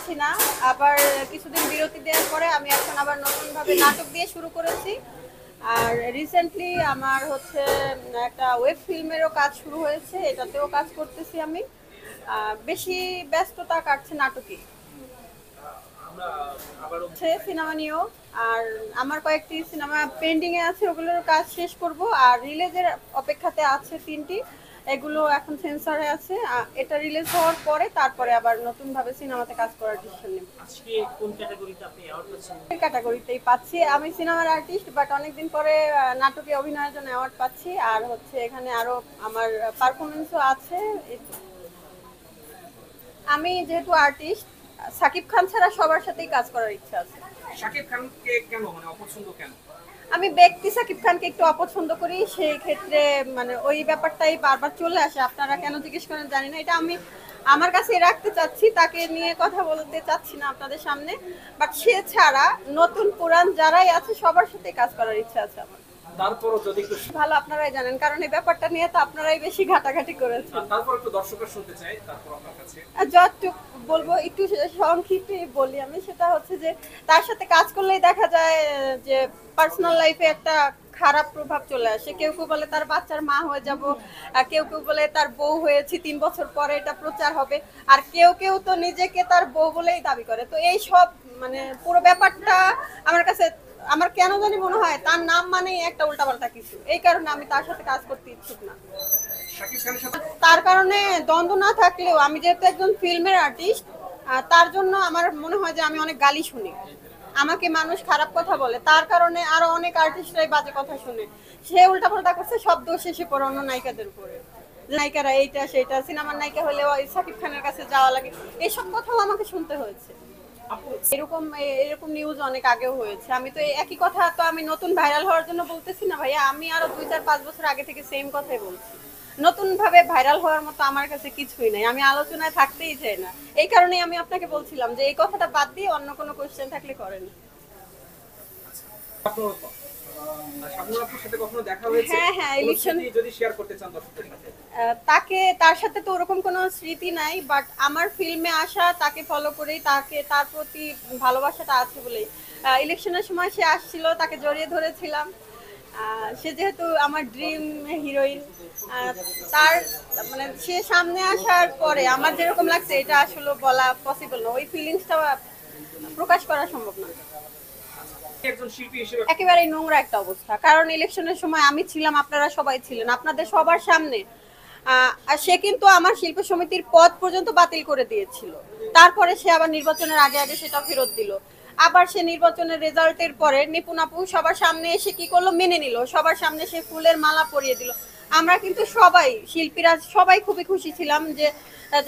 পাচ্ছি না। আবার কিছুদিন বিরতি দেওয়ার পরে আমি এখন আবার নতুনভাবে নাটক দিয়ে শুরু করেছি। আর রিসেন্টলি আমার হচ্ছে একটা ওয়েব ফিল্মেরও কাজ শুরু হয়েছে, এটাতেও কাজ করতেছি আমি। বেশি ব্যস্ততা কাটছে নাটকে, হচ্ছে সিনেমা নিয়েও। আর আমার কয়েকটি সিনেমা পেন্ডিং এ আছে, ওগুলোর কাজ শেষ করব। আর রিলিজের অপেক্ষাতে আছে 3টি, এগুলো এখন সেন্সরে আছে। এটা রিলিজ হওয়ার পরে তারপরে আবার নতুন ভাবে সিনেমাতে কাজ করার ডিসিশন নেব। আজকে কোন ক্যাটাগরিতে আপনি অ্যাওয়ার্ড পাচ্ছেন? ক্যাটাগরিতেই পাচ্ছি। আমি সিনেমার আর্টিস্ট, বাট অনেকদিন পরে নাটকে অভিনয়ের জন্য অ্যাওয়ার্ড পাচ্ছি। আর হচ্ছে এখানে আরো আমার পারফরমেন্সও আছে। আমি যেহেতু আর্টিস্ট, সাকিব খান ছাড়া সবার সাথেই কাজ করার ইচ্ছা আছে। শাকিব খানকে কেন মানে অপছন্দ কেন? আমি ব্যক্তি সাকিব খানকে একটু অপছন্দ করি, সেই ক্ষেত্রে মানে ওই ব্যাপারটাই বারবার চলে আসে। আপনারা কেন জিজ্ঞেস করেন জানি না, এটা আমি আমার কাছে রাখতে চাচ্ছি, তাকে নিয়ে কথা বলতে চাচ্ছি না আপনাদের সামনে। বাট সে ছাড়া নতুন পুরান যারাই আছে সবার সাথে কাজ করার ইচ্ছা আছে আমার। তারপরও যদি একটু ভালো আপনারাই জানেন, কারণ এই ব্যাপারটা নিয়ে তো আপনারাই বেশি ঘাটাঘাটি করেছেন। তারপর একটু দর্শকরা শুনতে চাই তারপর আপনার কাছে। আর যতটুকু বলবো একটু সংক্ষিপ্তে বলি আমি, সেটা হচ্ছে যে তার সাথে কাজ করলেই দেখা যায় যে পার্সোনাল লাইফে একটা খারাপ প্রভাব চলে আসে। কেউ কেউ বলে তার বাচ্চার মা হয়ে যাব, কেউ কেউ বলে তার বউ হয়েছি 3 বছর পরে এটা প্রচার হবে, আর কেউ কেউ তো নিজেকে তার বউ বলেই দাবি করে। তো এই সব মানে পুরো ব্যাপারটা আমার কাছে, আমার কেন জানি মনে হয় তার নাম মানেই একটা উল্টাপাল্টা কিছু। এই কারণে আমি তার সাথে কাজ করতে ইচ্ছুক না। শাকিব খানের সাথে তার কারণে দ্বন্দ্ব না থাকলেও আমি যেহেতু একজন ফিল্মের আর্টিস্ট, তার জন্য আমার মনে হয় যে আমি অনেক গালি শুনি, আমাকে মানুষ খারাপ কথা বলে, তার কারণে আরো অনেক আর্টিস্টরাই বাজে কথা শুনে। সে উল্টাপাল্টা করছে, সব দোষ এসে পড়ে অন্য নায়িকাদের উপরে। নায়িকারা এইটা সেইটা, সিনেমার নায়িকা হলে ওই সাকিব খানের কাছে যাওয়া লাগে, এইসব কথাও আমাকে শুনতে হয়েছে। এরকম এরকম নিউজ অনেক আগেও হয়েছে। আমি তো একই কথা তো আমি নতুন ভাইরাল হওয়ার জন্য বলতেছি না ভাইয়া, আমি আরো 2, 4, 5 বছর আগে থেকে সেম কথাই বলছি। নতুন ভাবে ভাইরাল হওয়ার মতো আমার কাছে কিছুই নাই, আমি আলোচনায় থাকতেই চাই না। এই কারণেই আমি আপনাকে বলছিলাম যে এই কথাটা বাদ দিয়ে অন্য কোনো কোশ্চেন থাকলে করেন। শাবনূর আপুর সাথে কখনো দেখা হয়েছে? হ্যাঁ হ্যাঁ, ইলেকশন যদি শেয়ার করতে চান দর্শকদের সাথে। তাকে, তার সাথে তো ওরকম কোনো স্মৃতি নাই, বাট আমার ফিল্মে আসা, তাকে ফলো করেই, তাকে তার প্রতি ভালোবাসাটা আছে বলেই ইলেকশনের সময় সে আসছিল, তাকে জড়িয়ে ধরেছিলাম। সে যেহেতু আমার ড্রিম হিরোইন, তার মানে সে সামনে আসার পরে আমার যেরকম লাগছে এটা আসলে বলা পসিবল না, ওই ফিলিংসটা প্রকাশ করা সম্ভব না। একজন শিল্পী হিসেবে একেবারে নোংরা একটা অবস্থা, কারণ ইলেকশনের সময় আমি ছিলাম, আপনারা সবাই ছিলেন, আপনাদের সবার সামনে। আর সে কিন্তু আমার শিল্প সমিতির পদ পর্যন্ত বাতিল করে দিয়েছিল। তারপরে সে আবার নির্বাচনের আগে আগে সেটা ফেরত দিল। আবার সে নির্বাচনের রেজাল্টের পরে নিপুণ আপু সবার সামনে এসে কি করলো, মেনে নিল, সবার সামনে সে ফুলের মালা পরিয়ে দিল। আমরা কিন্তু সবাই শিল্পীরা সবাই খুবই খুশি ছিলাম যে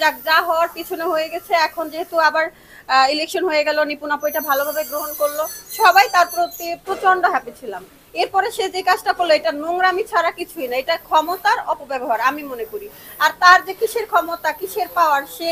যাক, যা হওয়ার পিছনে হয়ে গেছে। এখন যেহেতু আবার ইলেকশন হয়ে গেল, নিপুণ আপু এটা ভালোভাবে গ্রহণ করলো, সবাই তার প্রতি প্রচন্ড হ্যাপি ছিলাম। এরপরে সে যে কাজটা করলো এটা নোংরামি ছাড়া কিছুই না, এটা ক্ষমতার অপব্যবহার আমি মনে করি। আর তার যে কিসের ক্ষমতা, কিসের পাওয়ার, সে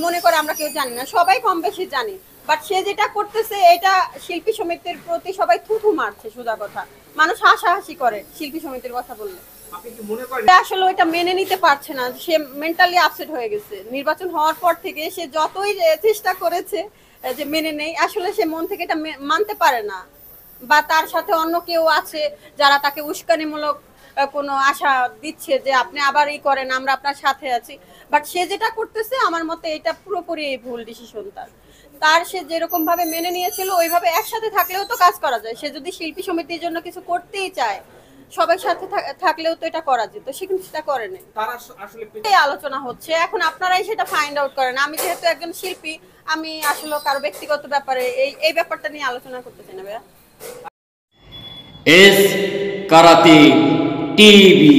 মনে করে আমরা কেউ জানি না, সবাই কম বেশি জানি। বাট সে যেটা করতেছে এটা শিল্পী সমিতির প্রতি সবাই থুথু মারছে, সোজা কথা। মানুষ হাসাহাসি করে শিল্পী সমিতির কথা বললে। আপনি কি মনে করেন আসলে ওইটা মেনে নিতে পারছে না, সে মেন্টালি আপসেট হয়ে গেছে। নির্বাচন হওয়ার পর থেকে সে যতই চেষ্টা করেছে যে মেনে নেই, আসলে সে মন থেকে এটা মানতে পারে না। বা তার সাথে অন্য কেউ আছে যারা তাকে উস্কানিমূলক কোনো আশা দিচ্ছে যে আপনি আবার এই করেন, আমরা আপনার সাথে আছি। বাট সে যেটা করতেছে আমার মতে এটা পুরোপুরি ভুল ডিসিশন। তার সে যেরকম ভাবে মেনে নিয়েছিল ওইভাবে একসাথে থাকলেও তো কাজ করা যায়। সে যদি শিল্পী সমিতির জন্য কিছু করতেই চায়, সবার সাথে থাকলেও তো এটা করা যেত, সে কিন্তু সেটা করে নাই। তারা আসলে এই আলোচনা হচ্ছে, এখন আপনারাই সেটা ফাইন্ড আউট করেন। আমি যেহেতু একজন শিল্পী, আমি আসলে কারো ব্যক্তিগত ব্যাপারে এই ব্যাপারটা নিয়ে আলোচনা করতে চাই না ভাইয়া। S karate TV.